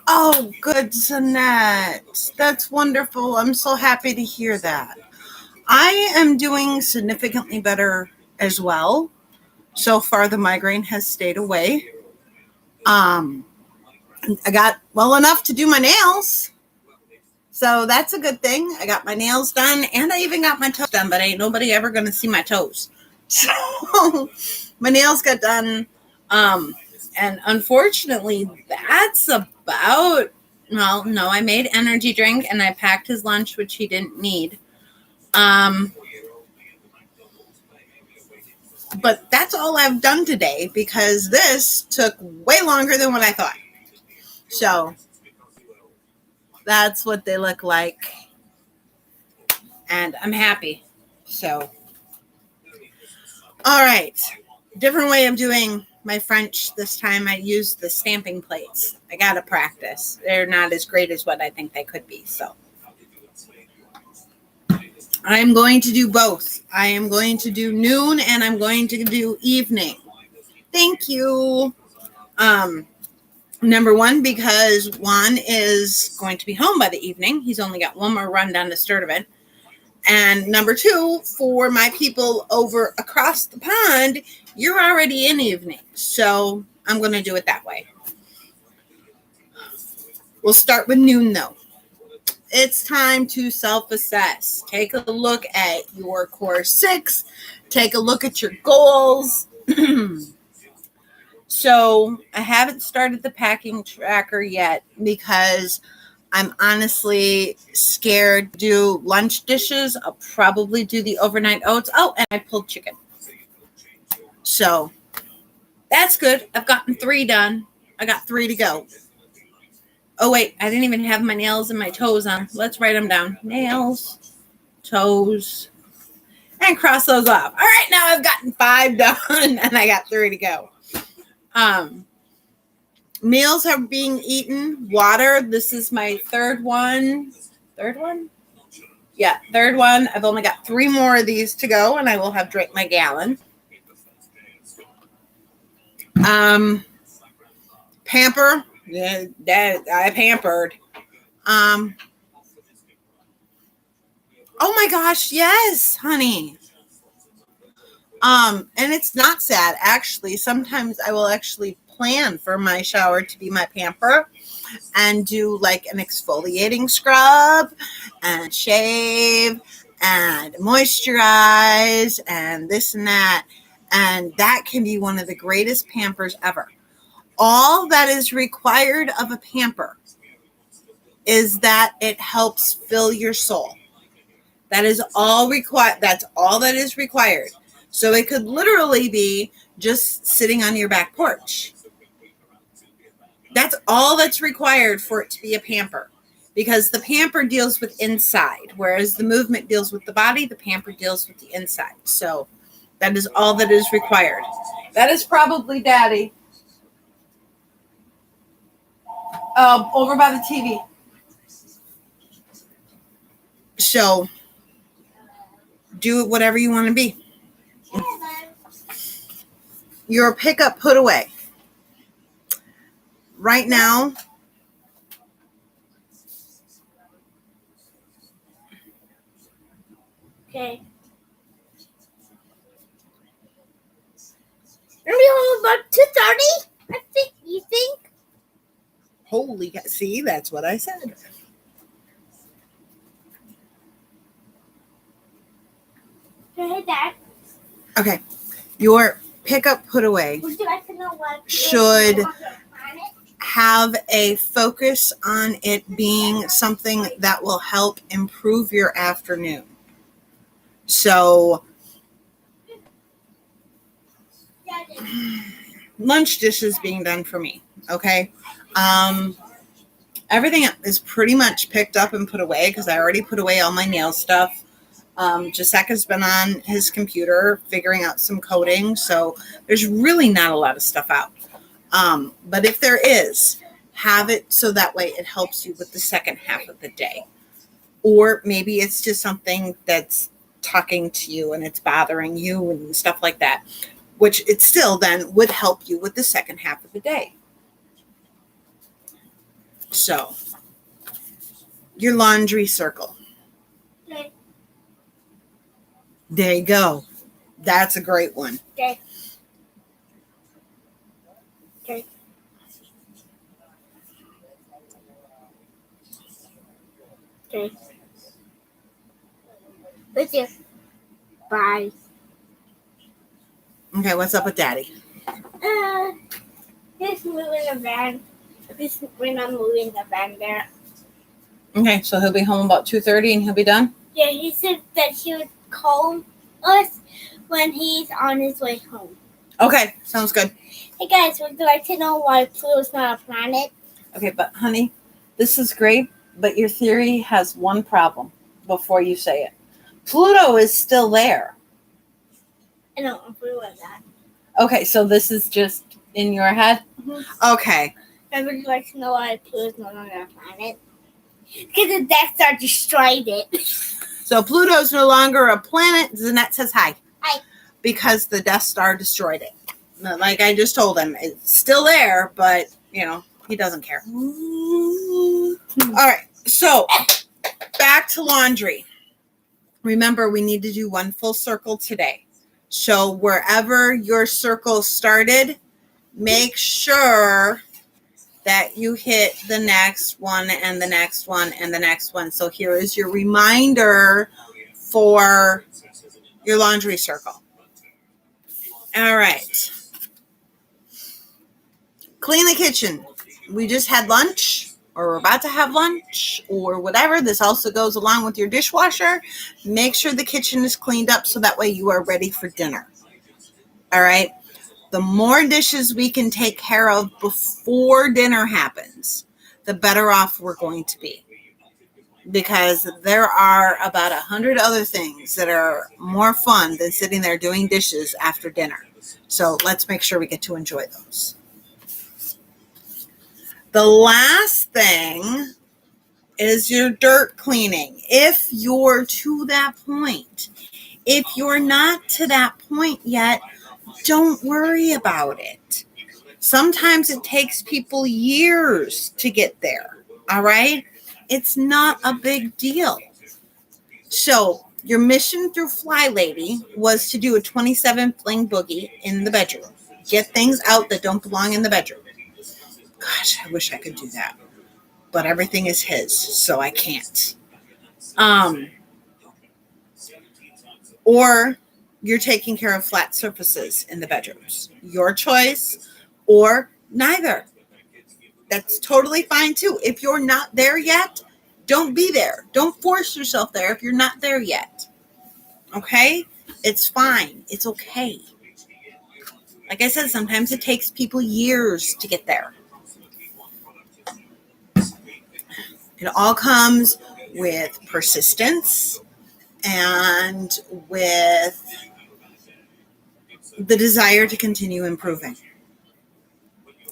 Oh, good, Jeanette. That's wonderful. I'm so happy to hear that. I am doing significantly better as well. So far, the migraine has stayed away. Um, I got well enough to do my nails. So that's a good thing. I got my nails done and I even got my toes done, but ain't nobody ever going to see my toes. So my nails got done. Um, and unfortunately, that's about, well, no, I made energy drink and I packed his lunch, which he didn't need. Um, but that's all I've done today because this took way longer than what I thought. So that's what they look like. And I'm happy. So, all right. Different way of doing my French this time. I used the stamping plates. I got to practice. They're not as great as what I think they could be. So, I'm going to do both. I am going to do noon and I'm going to do evening. Thank you. Number one, because Juan is going to be home by the evening. He's only got one more run down to Sturtevant. And number two, for my people over across the pond, you're already in evening. So I'm going to do it that way. We'll start with noon, though. It's time to self-assess. Take a look at your core 6. Take a look at your goals. So I haven't started the packing tracker yet because I'm honestly scared to do lunch dishes. I'll probably do the overnight oats. Oh, and I pulled chicken. So that's good. I've gotten 3 done. I got 3 to go. Oh, wait. I didn't even have my nails and my toes on. Let's write them down. Nails, toes, and cross those off. All right. Now I've gotten 5 done and I got 3 to go. Meals are being eaten. Water. This is my third one. Third one? Yeah, third one. I've only got 3 more of these to go, and I will have drank my gallon. Pamper. Yeah, I pampered. Oh my gosh, yes, honey. And it's not sad, actually. Sometimes I will actually plan for my shower to be my pamper and do like an exfoliating scrub and shave and moisturize and this and that. And that can be one of the greatest pampers ever. All that is required of a pamper is that it helps fill your soul. That is all required. That's all that is required. So it could literally be just sitting on your back porch. That's all that's required for it to be a pamper, because the pamper deals with inside, whereas the movement deals with the body. The pamper deals with the inside. So that is all that is required. That is probably Daddy. Over by the TV. So do whatever you want to be. Your pickup put away. Right now, okay. Are we home about 2:30? I think. You think? Holy, see, that's what I said. Hey, Dad. Okay, your pickup put away Would you like to know what should have a focus on it being something that will help improve your afternoon. So lunch dishes being done for me. Okay. Everything is pretty much picked up and put away because I already put away all my nail stuff. Jacek's been on his computer figuring out some coding, so there's really not a lot of stuff out. But if there is, have it so that way it helps you with the second half of the day. Or maybe it's just something that's talking to you and it's bothering you and stuff like that, which it still then would help you with the second half of the day. So, your laundry circle. Okay. There you go. That's a great one. Okay. Okay. Okay. With you. Bye. Okay, what's up with Daddy? He's moving the van. We're not moving the van there. Okay, so he'll be home about 2:30 and he'll be done? Yeah, he said that he would call us when he's on his way home. Okay, sounds good. Hey guys, would you like to know why Pluto's not a planet? Okay, but honey, this is great, but your theory has one problem before you say it. Pluto is still there. I know, I'm pretty with that. Okay, so this is just in your head? Mm-hmm. Okay. And would you like to know why Pluto's no longer a planet? Because the Death Star destroyed it. So Pluto's no longer a planet. Zanette says hi. Hi. Because the Death Star destroyed it. Like I just told him, it's still there, but, he doesn't care. All right, so back to laundry. Remember, we need to do one full circle today. So wherever your circle started, make sure that you hit the next one and the next one and the next one. So here is your reminder for your laundry circle. All right. Clean the kitchen. We just had lunch, or we're about to have lunch, or whatever. This also goes along with your dishwasher. Make sure the kitchen is cleaned up so that way you are ready for dinner. All right. The more dishes we can take care of before dinner happens, the better off we're going to be. Because there are about 100 other things that are more fun than sitting there doing dishes after dinner. So let's make sure we get to enjoy those. The last thing is your dirt cleaning. If you're to that point, if you're not to that point yet, don't worry about it. Sometimes it takes people years to get there. All right? It's not a big deal. So your mission through Fly Lady was to do a 27 fling boogie in the bedroom. Get things out that don't belong in the bedroom. Gosh, I wish I could do that. But everything is his, so I can't. Or you're taking care of flat surfaces in the bedrooms. Your choice, or neither. That's totally fine too. If you're not there yet, don't be there. Don't force yourself there if you're not there yet. Okay? It's fine. It's okay. Like I said, sometimes it takes people years to get there. It all comes with persistence and with the desire to continue improving.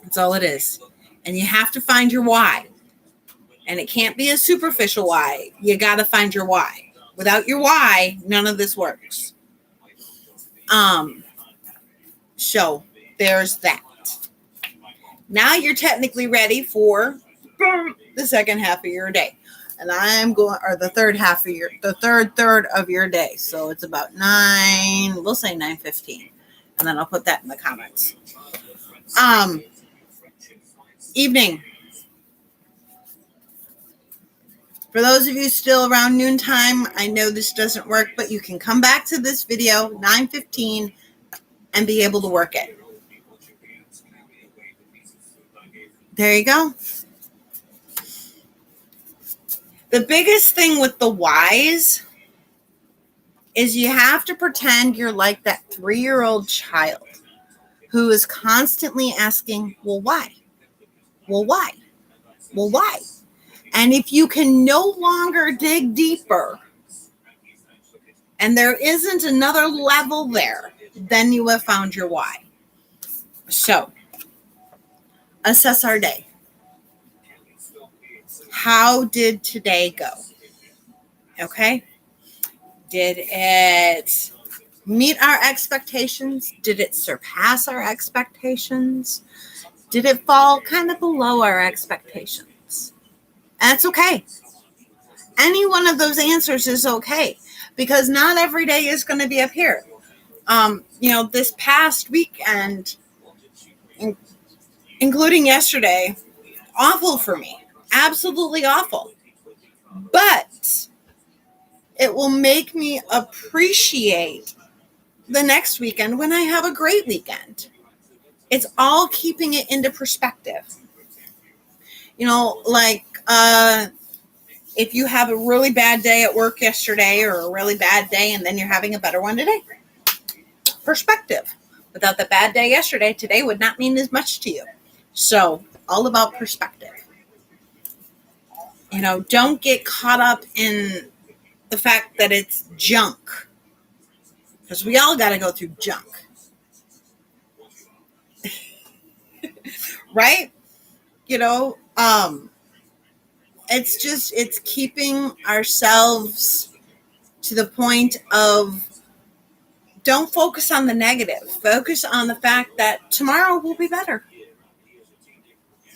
That's all it is. And you have to find your why. And it can't be a superficial why. You got to find your why. Without your why, none of this works. So there's that. Now you're technically ready for the second half of your day. And I'm going, or the third third of your day. So it's about 9, we'll say 9:15. And then I'll put that in the comments. Evening. For those of you still around noontime, I know this doesn't work, but you can come back to this video, 9:15, and be able to work it. There you go. The biggest thing with the whys is you have to pretend you're like that 3-year-old child who is constantly asking, well, why? Well, why? Well, why? And if you can no longer dig deeper and there isn't another level there, then you have found your why. So, assess our day. How did today go? Okay? Did it meet our expectations? Did it surpass our expectations? Did it fall kind of below our expectations? That's okay. Any one of those answers is okay, because not every day is going to be up here. This past weekend, including yesterday, awful for me. Absolutely awful. But it will make me appreciate the next weekend when I have a great weekend. It's all keeping it into perspective. If you have a really bad day at work yesterday, or a really bad day and then you're having a better one today, perspective. Without the bad day yesterday, today would not mean as much to you. So, all about perspective. Don't get caught up in the fact that it's junk, because we all got to go through junk. Right? It's keeping ourselves to the point of, don't focus on the negative. Focus on the fact that tomorrow will be better.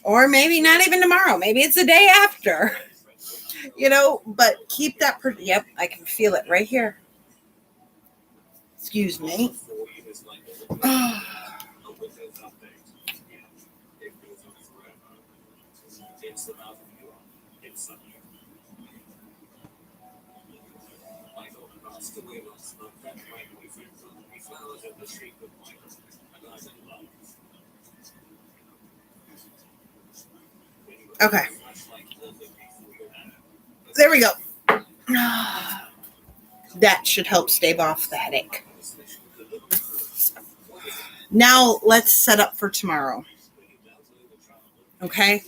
Or maybe not even tomorrow. Maybe it's the day after. But keep that. Yep, I can feel it right here. Excuse me. Okay. There we go. That should help stave off the headache. Now let's set up for tomorrow. Okay?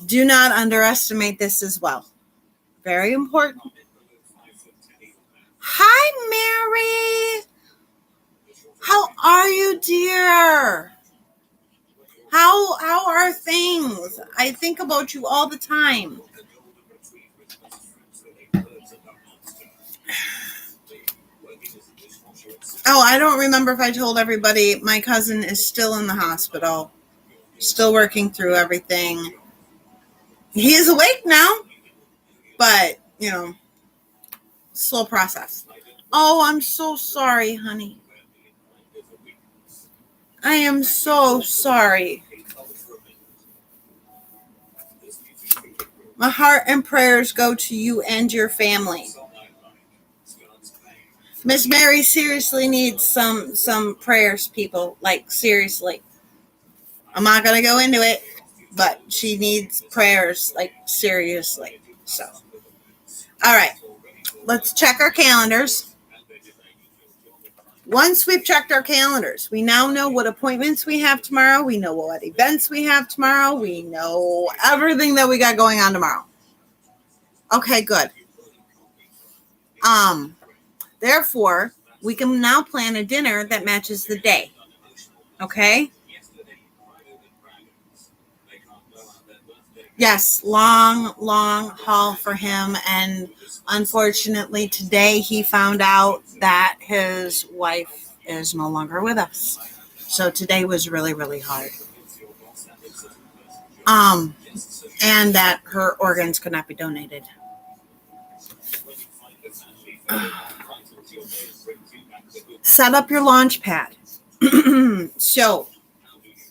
Do not underestimate this as well. Very important. Hi, Mary. How are you, dear? How are things? I think about you all the time. Oh, I don't remember if I told everybody, my cousin is still in the hospital, still working through everything. He is awake now, but, slow process. Oh, I'm so sorry, honey. I am so sorry. My heart and prayers go to you and your family. Miss Mary seriously needs some prayers, people. Like, seriously. I'm not going to go into it, but she needs prayers, like, seriously. So, all right. Let's check our calendars. Once we've checked our calendars, we now know what appointments we have tomorrow. We know what events we have tomorrow. We know everything that we got going on tomorrow. Okay, good. Therefore, we can now plan a dinner that matches the day. Okay? Yes, long haul for him. And unfortunately, today he found out that his wife is no longer with us. So today was really, really hard. And that her organs could not be donated. Set up your launch pad. So,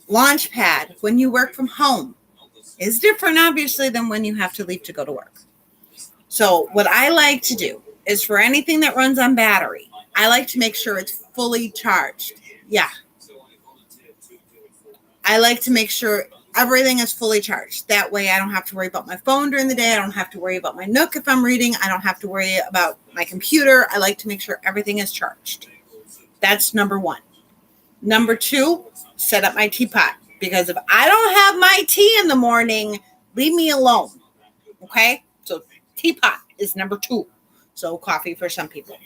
launch pad, when you work from home, is different, obviously, than when you have to leave to go to work. So, what I like to do is, for anything that runs on battery, I like to make sure it's fully charged. Yeah. I like to make sure everything is fully charged. That way I don't have to worry about my phone during the day. I don't have to worry about my Nook if I'm reading. I don't have to worry about my computer. I like to make sure everything is charged. That's number one. Number two, set up my teapot. Because if I don't have my tea in the morning, leave me alone. Okay? So teapot is number two. So coffee for some people.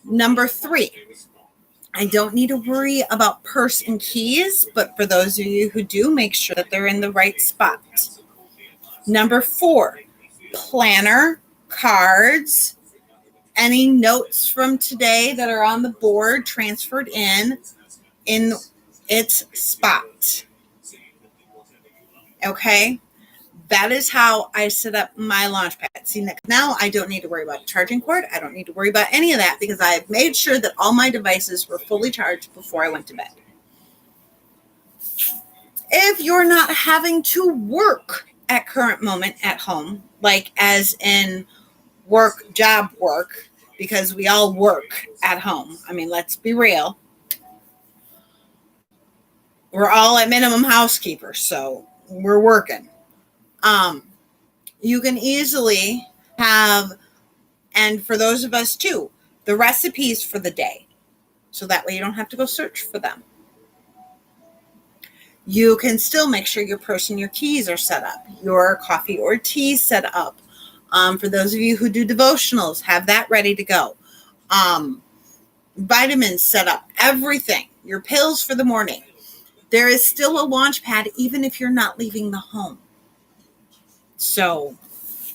Number three, I don't need to worry about purse and keys, but for those of you who do, make sure that they're in the right spot. Number four, planner, cards, any notes from today that are on the board transferred in its spot. Okay? That is how I set up my launch pad. See, now I don't need to worry about charging cord. I don't need to worry about any of that because I've made sure that all my devices were fully charged before I went to bed. If you're not having to work at current moment at home, like as in job work, because we all work at home. I mean, let's be real. We're all at minimum housekeepers, so we're working. You can easily have, and for those of us too, the recipes for the day. So that way you don't have to go search for them. You can still make sure your purse and your keys are set up, your coffee or tea set up. For those of you who do devotionals, have that ready to go. Vitamins set up, everything, your pills for the morning. There is still a launch pad even if you're not leaving the home. So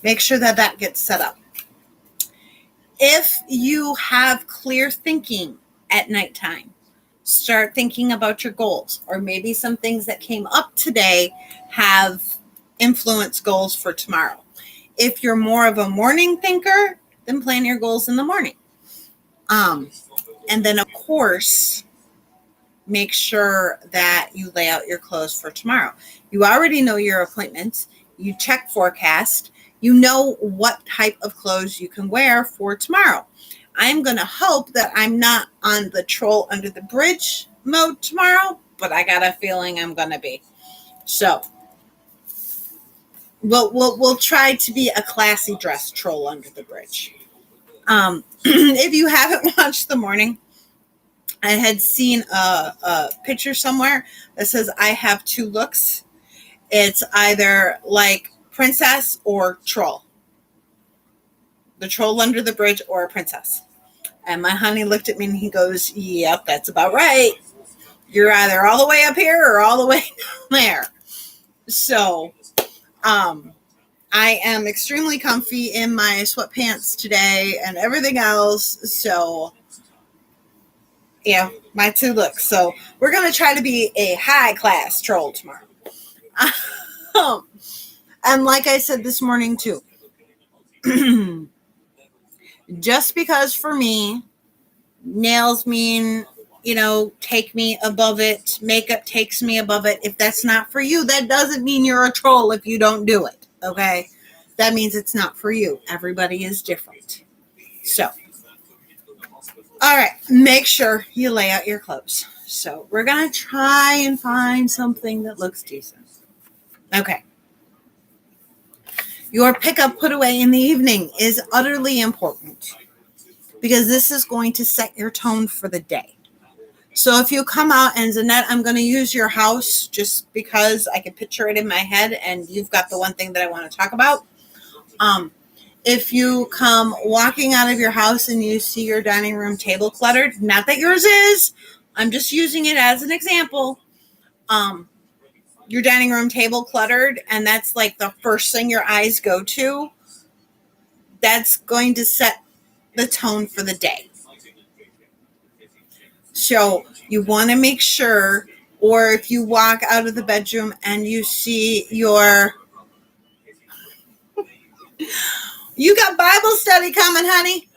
make sure that that gets set up. If you have clear thinking at nighttime, start thinking about your goals, or maybe some things that came up today have influenced goals for tomorrow. If you're more of a morning thinker, then plan your goals in the morning. And then, of course, make sure that you lay out your clothes for tomorrow. You already know your appointments. You check forecast. You know what type of clothes you can wear for tomorrow. I'm going to hope that I'm not on the troll under the bridge mode tomorrow, but I got a feeling I'm going to be. So we'll try to be a classy dress troll under the bridge. If you haven't watched the morning, I had seen a picture somewhere that says I have two looks. It's either like princess or troll. The troll under the bridge or a princess. And my honey looked at me and he goes, yep, that's about right. You're either all the way up here or all the way down there. So I am extremely comfy in my sweatpants today and everything else. So yeah, my two looks. So we're going to try to be a high class troll tomorrow. And like I said this morning too, just because for me, nails mean, take me above it. Makeup takes me above it. If that's not for you, that doesn't mean you're a troll if you don't do it. Okay? That means it's not for you. Everybody is different. So, all right. Make sure you lay out your clothes. So we're going to try and find something that looks decent. Okay. Your pickup put away in the evening is utterly important because this is going to set your tone for the day. So if you come out and Zanette, I'm going to use your house just because I can picture it in my head and you've got the one thing that I want to talk about. If you come walking out of your house and you see your dining room table cluttered, not that yours is, I'm just using it as an example. Your dining room table cluttered and that's like the first thing your eyes go to, that's going to set the tone for the day. So you want to make sure, or if you walk out of the bedroom and you see you got Bible study coming, honey.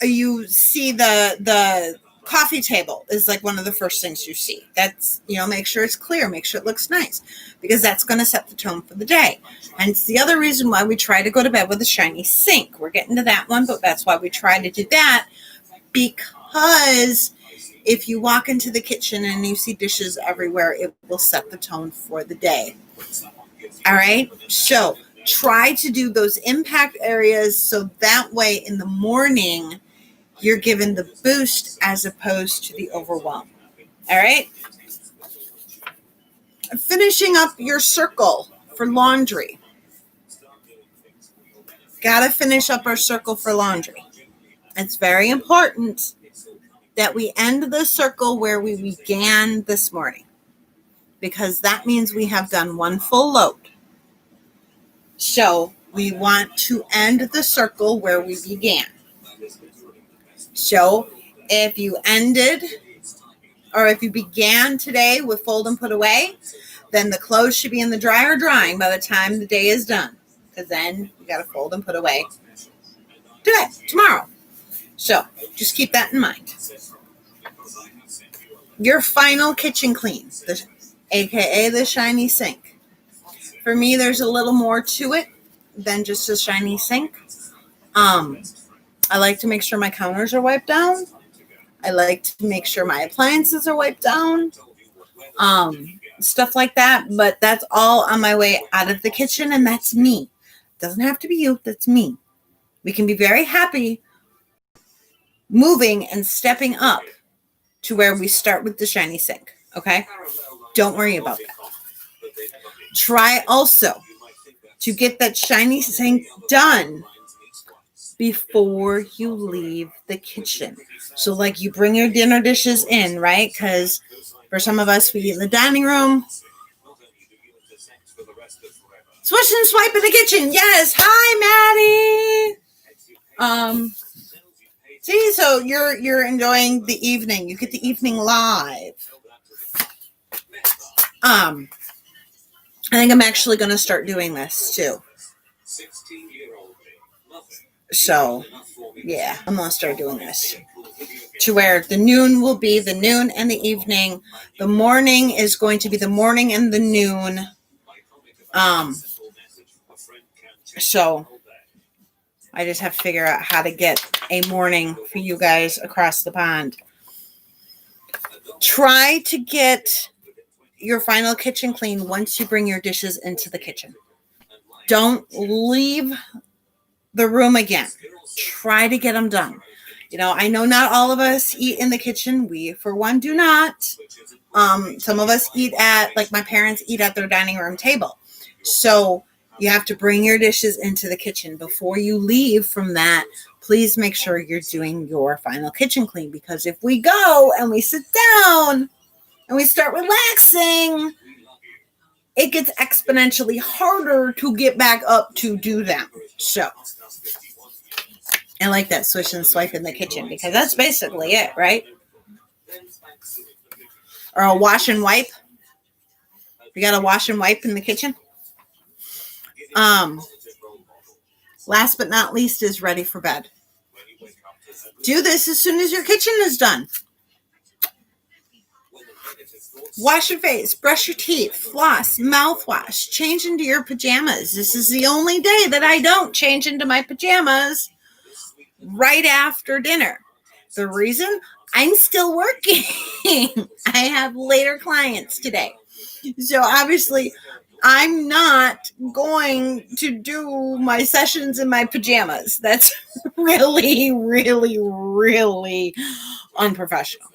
You see the coffee table is like one of the first things you see. That's, make sure it's clear, make sure it looks nice, because that's going to set the tone for the day. And it's the other reason why we try to go to bed with a shiny sink. We're getting to that one, but that's why we try to do that, because if you walk into the kitchen and you see dishes everywhere, it will set the tone for the day. All right. So try to do those impact areas so that way in the morning, you're given the boost as opposed to the overwhelm. All right. Finishing up your circle for laundry. Got to finish up our circle for laundry. It's very important that we end the circle where we began this morning, because that means we have done one full load. So we want to end the circle where we began. So if you ended, or if you began today with fold and put away, then the clothes should be in the dryer drying by the time the day is done. Because then you got to fold and put away today, tomorrow. So just keep that in mind. Your final kitchen clean, aka the shiny sink. For me, there's a little more to it than just a shiny sink. I like to make sure my counters are wiped down. I like to make sure my appliances are wiped down. Stuff like that. But that's all on my way out of the kitchen, and that's me. It doesn't have to be you. That's me. We can be very happy moving and stepping up to where we start with the shiny sink. Okay? Don't worry about that. Try also to get that shiny sink done before you leave the kitchen. So like you bring your dinner dishes in, right? Because for some of us, we eat in the dining room. Swish and swipe in the kitchen. Yes. Hi, Maddie. See, so you're enjoying the evening. You get the evening live. I think I'm actually going to start doing this too. So, yeah, I'm going to start doing this. To where the noon will be the noon and the evening. The morning is going to be the morning and the noon. So, I just have to figure out how to get a morning for you guys across the pond. Try to get your final kitchen clean once you bring your dishes into the kitchen. Don't leave the room again. Try to get them done. You know, I know not all of us eat in the kitchen. We, for one, do not. Some of us eat at, like my parents eat at their dining room table. So you have to bring your dishes into the kitchen. Before you leave from that, please make sure you're doing your final kitchen clean. Because if we go and we sit down and we start relaxing, it gets exponentially harder to get back up to do them. So I like that swish and swipe in the kitchen because that's basically it, right? Or a wash and wipe. You got a wash and wipe in the kitchen. Last but not least is ready for bed. Do this as soon as your kitchen is done. Wash your face, brush your teeth, floss, mouthwash, change into your pajamas. This is the only day that I don't change into my pajamas right after dinner. The reason? I'm still working. I have later clients today. So obviously, I'm not going to do my sessions in my pajamas. That's really, really, really unprofessional.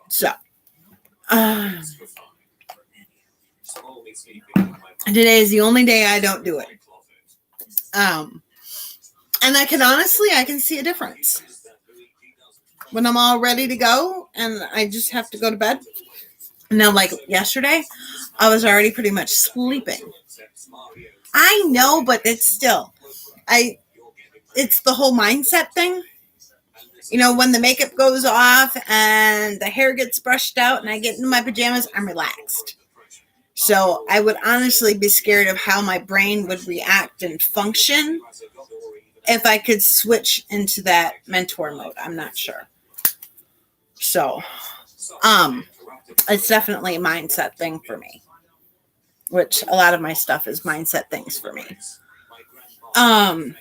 So, today is the only day I don't do it. And I can see a difference. When I'm all ready to go and I just have to go to bed. Now, like yesterday, I was already pretty much sleeping. I know, but it's still, it's the whole mindset thing. You know, when the makeup goes off and the hair gets brushed out and I get into my pajamas, I'm relaxed. So I would honestly be scared of how my brain would react and function if I could switch into that mentor mode. I'm not sure. So, it's definitely a mindset thing for me, which a lot of my stuff is mindset things for me. I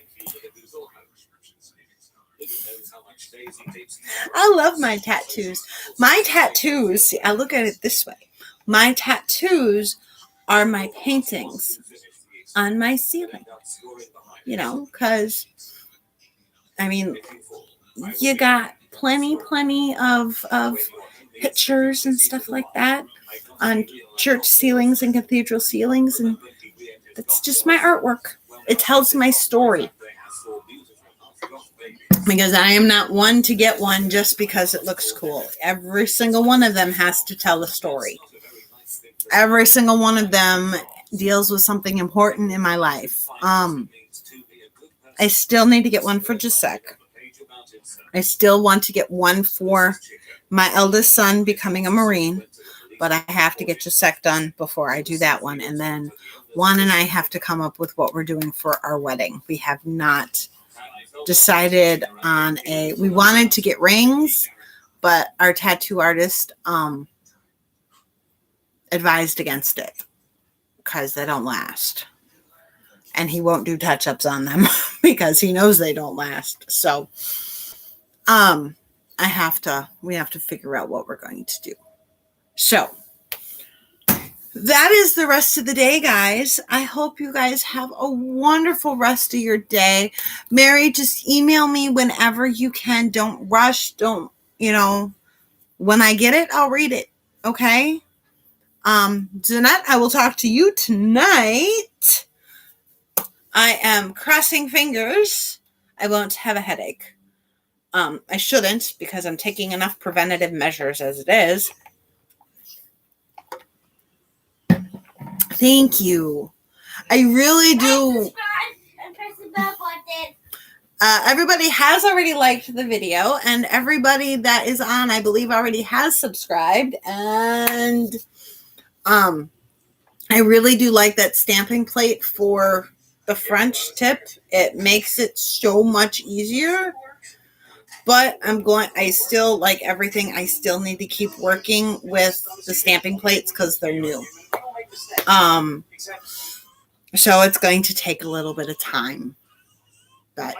love my tattoos. My tattoos, see, I look at it this way. My tattoos are my paintings on my ceiling. You know, because, I mean, you got plenty of pictures and stuff like that on church ceilings and cathedral ceilings, and that's just my artwork. It tells my story. Because I am not one to get one just because it looks cool. Every single one of them has to tell a story. Every single one of them deals with something important in my life. I still need to get one for Gisek. I still want to get one for my eldest son becoming a Marine. but I have to get Gisette done before I do that one. And then Juan and I have to come up with what we're doing for our wedding. We have not decided on we wanted to get rings, but our tattoo artist advised against it because they don't last. And he won't do touch-ups on them because he knows they don't last. So we have to figure out what we're going to do. So that is the rest of the day, guys. I hope you guys have a wonderful rest of your day. Mary, just email me whenever you can. Don't rush. Don't, when I get it, I'll read it. Okay? Jeanette, I will talk to you tonight. I am crossing fingers. I won't have a headache. I shouldn't because I'm taking enough preventative measures as it is. Thank you. I really do. Everybody has already liked the video, and everybody that is on, I believe, already has subscribed. And I really do like that stamping plate for the French tip. It makes it so much easier. But I still like everything. I still need to keep working with the stamping plates because they're new. So it's going to take a little bit of time. But,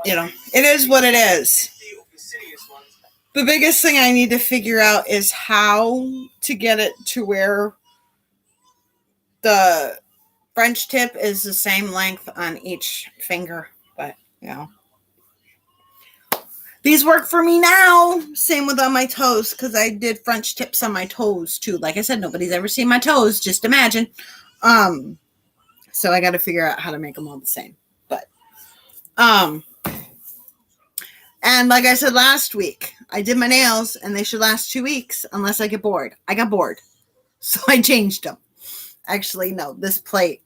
it is what it is. The biggest thing I need to figure out is how to get it to where the French tip is the same length on each finger. But, these work for me now. Same with on my toes, because I did French tips on my toes too. Like I said, nobody's ever seen my toes. Just imagine. So I got to figure out how to make them all the same. But, and like I said last week, I did my nails and they should last 2 weeks unless I get bored. I got bored. So I changed them. Actually, no, this plate,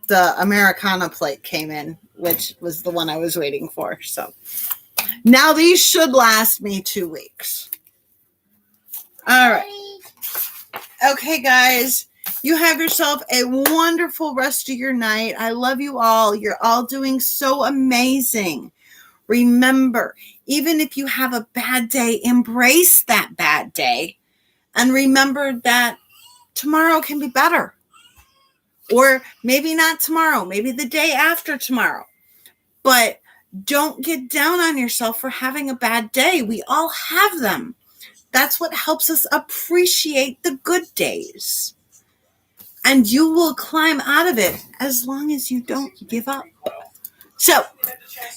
the Americana plate came in, which was the one I was waiting for. So now these should last me 2 weeks. All right. Okay, guys. You have yourself a wonderful rest of your night. I love you all. You're all doing so amazing. Remember, even if you have a bad day, embrace that bad day. And remember that tomorrow can be better. Or maybe not tomorrow, maybe the day after tomorrow. But don't get down on yourself for having a bad day. We all have them. That's what helps us appreciate the good days. And you will climb out of it as long as you don't give up. So,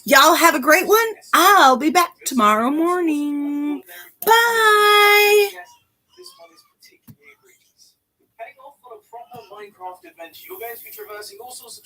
y'all have a great one. I'll be back tomorrow morning. Bye. Heading off on a proper Minecraft adventure. You're going to be traversing all sorts of